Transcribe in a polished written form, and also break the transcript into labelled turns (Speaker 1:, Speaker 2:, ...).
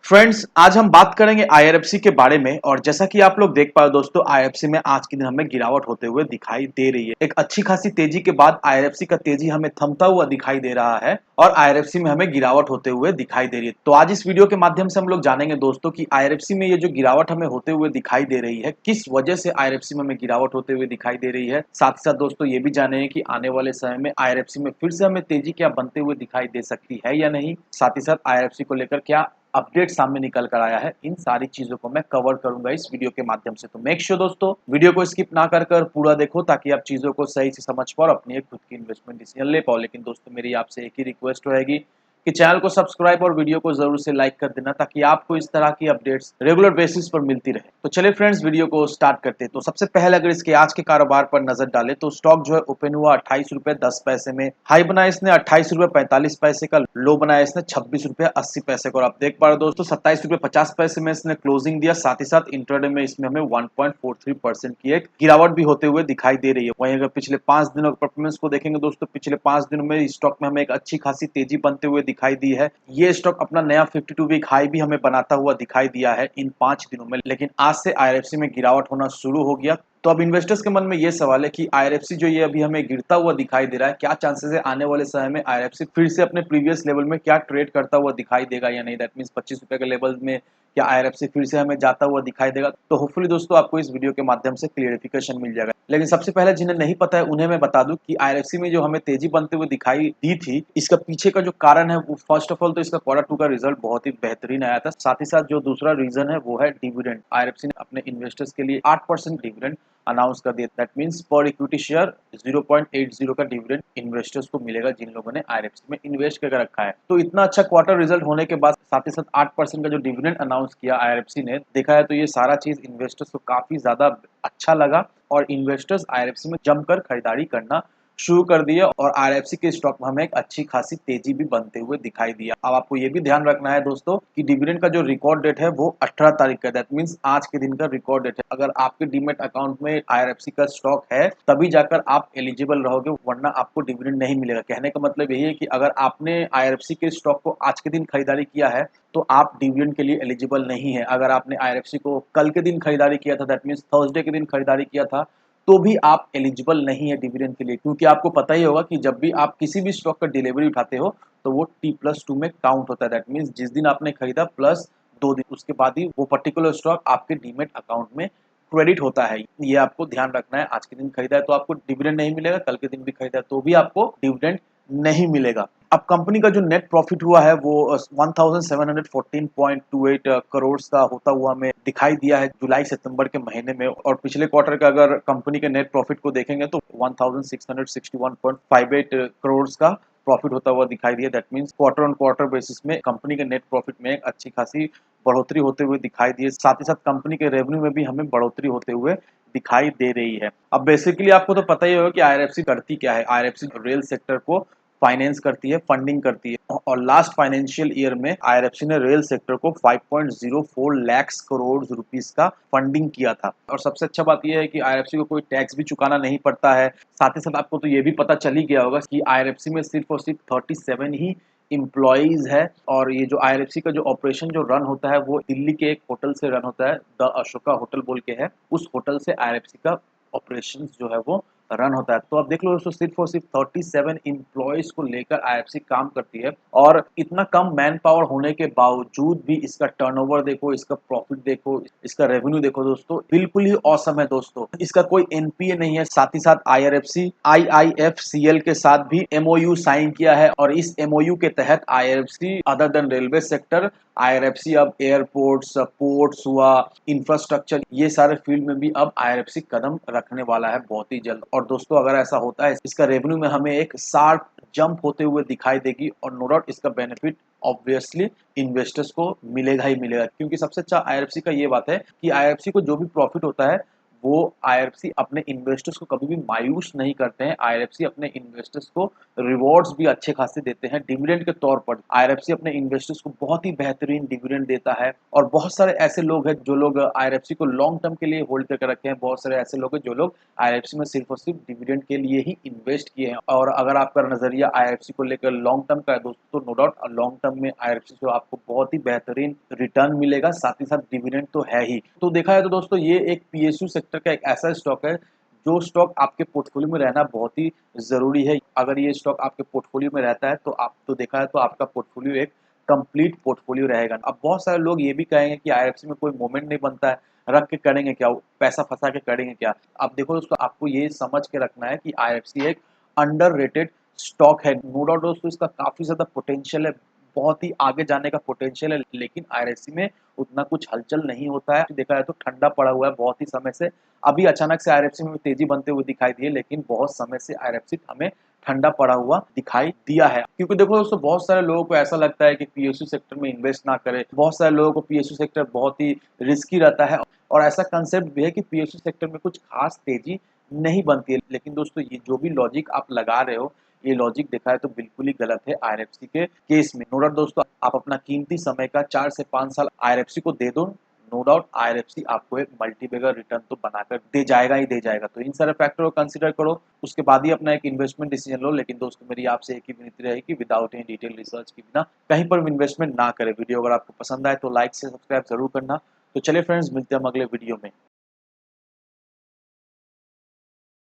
Speaker 1: Friends, आज हम बात करेंगे आईआरएफसी के बारे में। और जैसा कि आप लोग देख पाए दोस्तों, आईआरएफसी में आज के दिन हमें गिरावट होते हुए दिखाई दे रही है। एक अच्छी खासी तेजी के बाद आईआरएफसी का तेजी हमें थमता हुआ दिखाई दे रहा है और आईआरएफसी में हमें गिरावट होते हुए दिखाई दे रही है। तो आज इस वीडियो के माध्यम से हम लोग जानेंगे दोस्तों कि आईआरएफसी में ये जो गिरावट हमें होते हुए दिखाई दे रही है, किस वजह से आईआरएफसी में हमें गिरावट होते हुए दिखाई दे रही है। साथ ही साथ दोस्तों ये भी जानेंगे कि आने वाले समय में आईआरएफसी में फिर से हमें तेजी क्या बनते हुए दिखाई दे सकती है या नहीं। साथ ही साथ आईआरएफसी को लेकर क्या अपडेट सामने निकल कर आया है, इन सारी चीजों को मैं कवर करूंगा इस वीडियो के माध्यम से। तो मेक श्योर दोस्तों वीडियो को स्किप ना कर पूरा देखो, ताकि आप चीजों को सही से समझ पाओ और अपनी एक खुद की इन्वेस्टमेंट डिसीजन ले पाओ। लेकिन दोस्तों मेरी आपसे एक ही रिक्वेस्ट रहेगी कि चैनल को सब्सक्राइब और वीडियो को जरूर से लाइक कर देना, ताकि आपको इस तरह की अपडेट्स रेगुलर बेसिस पर मिलती रहे। तो चलिए फ्रेंड्स, वीडियो को स्टार्ट करते हैं। तो सबसे पहले अगर इसके आज के कारोबार पर नजर डालें तो स्टॉक जो है ओपन हुआ 28 रुपए 10 पैसे में, हाई बनाया इसने 28 रुपए 45 पैसे का, लो बनाया इसने 26 रुपए 80 पैसे का। और आप देख पा रहे हो दोस्तों 27 रुपए 50 पैसे में इसने क्लोजिंग दिया। साथ ही साथ इंट्राडे में इसमें हमें 1.43% की एक गिरावट भी होते हुए दिखाई दे रही है। वहीं अगर पिछले 5 दिनों के परफॉर्मेंस को देखेंगे दोस्तों, पिछले 5 दिनों में स्टॉक में हमें एक अच्छी खासी तेजी बनते हुए दिखाई दी है। ये स्टॉक अपना नया 52 वीक हाई भी हमें बनाता हुआ दिखाई दिया है इन 5 दिनों में। लेकिन आज से आईआरएफसी में गिरावट होना शुरू हो गया। तो अब इन्वेस्टर्स के मन में ये सवाल है कि आईआरएफसी जो ये अभी हमें गिरता हुआ दिखाई दे रहा है, क्या चांसेस है आने वाले समय में आईआरएफसी फिर से अपने प्रीवियस लेवल में क्या ट्रेड करता हुआ दिखाई देगा या नहीं। दैट मींस 25 रुपए के लेवल में क्या आईआरएफसी फिर से हमें जाता हुआ दिखाई देगा। तो होपफुली दोस्तों आपको इस वीडियो के माध्यम से क्लियरिफिकेशन मिल जाएगा। लेकिन सबसे पहले जिन्हें नहीं पता है उन्हें मैं बता दूं कि आईआरएफसी में जो हमें तेजी बनते हुए दिखाई दी थी, इसका पीछे का जो कारण है वो फर्स्ट ऑफ ऑल तो इसका Q2 का रिजल्ट बहुत ही बेहतरीन आया था। साथ ही साथ जो दूसरा रीजन है वो है डिविडेंड। आईआरएफसी ने अपने इन्वेस्टर्स के लिए 8% डिविडेंड अनाउंस कर दिया। दैट मींस पर इक्विटी शेयर 0.80 का डिविडेंड इन्वेस्टर्स को मिलेगा जिन लोगों ने आईआरएफसी में इन्वेस्ट करके रखा है। तो इतना अच्छा क्वार्टर रिजल्ट होने के बाद साथ ही साथ 8% का जो डिविडेंड अनाउंस किया आईआरएफसी ने, देखा है तो ये सारा चीज इन्वेस्टर्स को काफी ज्यादा अच्छा लगा और इन्वेस्टर्स आईआरएफसी में जमकर खरीदारी करना शुरू कर दिया और आईआरएफसी के स्टॉक में हमें एक अच्छी खासी तेजी भी बनते हुए दिखाई दिया। अब आपको ये भी ध्यान रखना है दोस्तों कि डिविडेंड का जो रिकॉर्ड डेट है वो 18 तारीख का, दैट मींस आज के दिन का रिकॉर्ड डेट है। अगर आपके डीमेट अकाउंट में आईआरएफसी का स्टॉक है तभी जाकर आप एलिजिबल रहोगे, वरना आपको डिविडेंड नहीं मिलेगा। कहने का मतलब यही है कि अगर आपने आईआरएफसी के स्टॉक को आज के दिन खरीदारी किया है तो आप डिविडेंड के लिए एलिजिबल नहीं है। अगर आपने आईआरएफसी को कल के दिन खरीदारी किया था, दैट मींस थर्सडे के दिन खरीदारी किया था, तो भी आप एलिजिबल नहीं है डिविडेंड के लिए। क्योंकि आपको पता ही होगा कि जब भी आप किसी भी स्टॉक का डिलीवरी उठाते हो तो वो T+2 में काउंट होता है। दैट मीन्स जिस दिन आपने खरीदा प्लस 2 दिन उसके बाद ही वो पर्टिकुलर स्टॉक आपके डीमेट अकाउंट में क्रेडिट होता है। ये आपको ध्यान रखना है। आज के दिन खरीदा है तो आपको डिविडेंड नहीं मिलेगा, कल के दिन भी खरीदा है तो भी आपको डिविडेंड नहीं मिलेगा। अब कंपनी का जो नेट प्रॉफिट हुआ है वो 1714.28 करोड़ का होता हुआ हमें दिखाई दिया है जुलाई सितंबर के महीने में। और पिछले क्वार्टर का अगर कंपनी के नेट प्रॉफिट को देखेंगे तो 1661.58 करोड़ का प्रॉफिट होता हुआ दिखाई दिया। That means quarter on quarter basis में कंपनी के नेट प्रॉफिट में एक अच्छी खासी बढ़ोतरी होते हुए दिखाई दी है। साथ ही साथ कंपनी के रेवेन्यू में भी हमें बढ़ोतरी होते हुए दिखाई दे रही है। अब बेसिकली आपको तो पता ही होगा कि आईआरएफसी करती क्या है। आईआरएफसी रेल सेक्टर को फाइनेंस करती है, फंडिंग करती है। और लास्ट फाइनेंशियल ईयर में आईआरएफसी ने रेल सेक्टर को 5.04 लाख करोड़ रुपीस का फंडिंग किया था। और सबसे अच्छा बात यह है कि आईआरएफसी को कोई टैक्स भी चुकाना नहीं पड़ता है। साथ ही साथ आपको तो ये भी पता चल ही गया होगा कि आईआरएफसी में सिर्फ और सिर्फ 37 ही इम्प्लॉइज है। और ये जो आईआरएफसी का जो ऑपरेशन जो रन होता है वो दिल्ली के एक होटल से रन होता है, द अशोका होटल बोल के है। उस होटल से आईआरएफसी का ऑपरेशन जो है वो रन होता है। तो आप देख लो दोस्तों, सिर्फ और सिर्फ 37 इम्प्लॉयज को लेकर आईएफसी काम करती है। और इतना कम मैन पावर होने के बावजूद भी इसका टर्नओवर देखो, इसका प्रॉफिट देखो, इसका रेवेन्यू देखो दोस्तों, बिल्कुल ही औसम है दोस्तों। इसका कोई एनपीए नहीं है। साथ ही साथ आईआरएफसी आईआईएफसीएल के साथ भी एमओयू साइन किया है। और इस एमओयू के तहत IRFC other than railway sector, IRFC अब एयरपोर्ट्स, पोर्ट्स हुआ, इंफ्रास्ट्रक्चर, ये सारे फील्ड में भी अब आईआरएफसी कदम रखने वाला है बहुत ही जल्द। और दोस्तों अगर ऐसा होता है, इसका रेवेन्यू में हमें एक शार्प जंप होते हुए दिखाई देगी। और नो डाउट इसका बेनिफिट ऑब्वियसली इन्वेस्टर्स को मिलेगा ही मिलेगा। क्योंकि सबसे अच्छा आईआरएफसी का ये बात है कि आईआरएफसी को जो भी प्रॉफिट होता है वो आईआरएफसी अपने इन्वेस्टर्स को कभी भी मायूस नहीं करते हैं। आईआरएफसी अपने इन्वेस्टर्स को रिवॉर्ड्स भी अच्छे खासे देते हैं डिविडेंड के तौर पर। आईआरएफसी अपने इन्वेस्टर्स को बहुत ही बेहतरीन डिविडेंड देता है और बहुत सारे ऐसे लोग हैं जो लोग आईआरएफसी को लॉन्ग टर्म के लिए होल्ड करके रखे हैं। बहुत सारे ऐसे लोग हैं जो लोग आईआरएफसी में सिर्फ और सिर्फ डिविडेंड के लिए ही इन्वेस्ट किए हैं। और अगर आपका नजरिया आईआरएफसी को लेकर लॉन्ग टर्म का है दोस्तों, तो नो डाउट लॉन्ग टर्म में आईआरएफसी से आपको बहुत ही बेहतरीन रिटर्न मिलेगा, साथ ही साथ डिविडेंड तो है ही। तो देखा है तो दोस्तों ये एक पीएसयू सेक्टर का एक ऐसा स्टॉक है जो स्टॉक आपके पोर्टफोलियो में रहना बहुत ही ज़रूरी है। अगर ये स्टॉक आपके पोर्टफोलियो में रहता है तो आप तो देखा है तो आपका पोर्टफोलियो एक कंप्लीट पोर्टफोलियो रहेगा। अब बहुत सारे लोग ये भी कहेंगे कि आईएफसी में कोई मोमेंट नहीं बनता है, रख के करेंगे क्या, पैसा फंसा के करेंगे क्या। अब देखो दोस्तों, आपको ये समझ के रखना है कि आईएफसी एक अंडररेटेड स्टॉक है। नो डाउट दोस्तों इसका काफ़ी ज़्यादा पोटेंशियल है, बहुत ही आगे जाने का पोटेंशियल है, लेकिन आईआरएफसी में उतना कुछ हलचल नहीं होता है। देखा है तो ठंडा पड़ा हुआ है बहुत ही समय से। अभी अचानक से आईआरएफसी में तेजी बनते हुए दिखाई दी है, लेकिन बहुत समय से आईआरएफसी हमें ठंडा पड़ा हुआ दिखाई दिया है। क्योंकि देखो दोस्तों, बहुत सारे लोगों को ऐसा लगता है कि पीएसयू सेक्टर में इन्वेस्ट ना करें। बहुत सारे लोगों को पीएसयू सेक्टर बहुत ही रिस्की रहता है और ऐसा कंसेप्ट भी है कि पीएसयू सेक्टर में कुछ खास तेजी नहीं बनती है। लेकिन दोस्तों, ये जो भी लॉजिक आप लगा रहे हो, ये लॉजिक देखा है तो बिल्कुल ही गलत है आईआरएफसी के केस में। नो डाउट दोस्तों, आप अपना कीमती समय का 4 से 5 साल आईआरएफसी को दे दो, नो डाउट आईआरएफसी आपको एक मल्टीबैगर रिटर्न तो बनाकर दे जाएगा ही दे जाएगा। तो इन सारे फैक्टर को कंसीडर करो, उसके बाद ही अपना एक इन्वेस्टमेंट डिसीजन लो। लेकिन दोस्तों, मेरी आपसे एक ही विनती रहेगी कि विदाउट एनी डिटेल रिसर्च के बिना कहीं पर भी इन्वेस्टमेंट ना करें। वीडियो अगर आपको पसंद आए तो लाइक से सब्सक्राइब जरूर करना। तो चलिए फ्रेंड्स, मिलते हैं हम अगले वीडियो में।